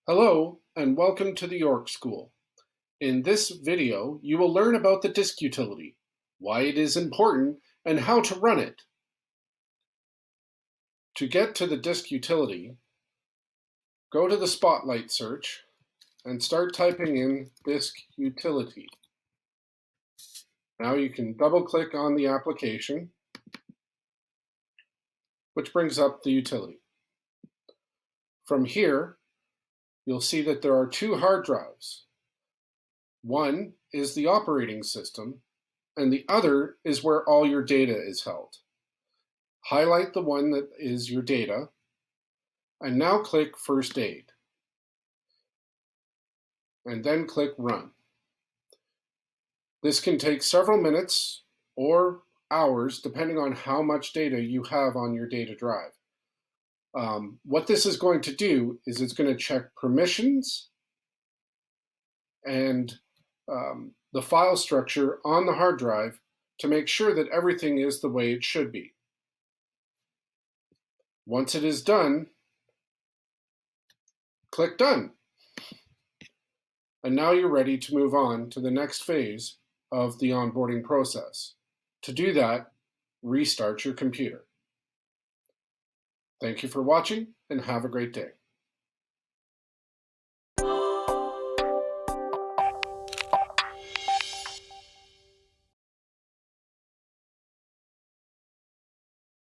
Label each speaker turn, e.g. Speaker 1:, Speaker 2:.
Speaker 1: Hello and welcome to the York School. In this video, you will learn about the disk utility, why it is important, and how to run it. To get to the disk utility, go to the Spotlight search and start typing in disk utility. Now you can double-click on the application, which brings up the utility. From here, you'll see that there are two hard drives. One is the operating system, and the other is where all your data is held. Highlight the one that is your data, and now click First Aid, and then click Run. This can take several minutes or hours depending on how much data you have on your data drive. What this is going to do is it's going to check permissions and the file structure on the hard drive to make sure that everything is the way it should be. Once it is done, click Done. And now you're ready to move on to the next phase of the onboarding process. To do that, restart your computer. Thank you for watching and have a great day.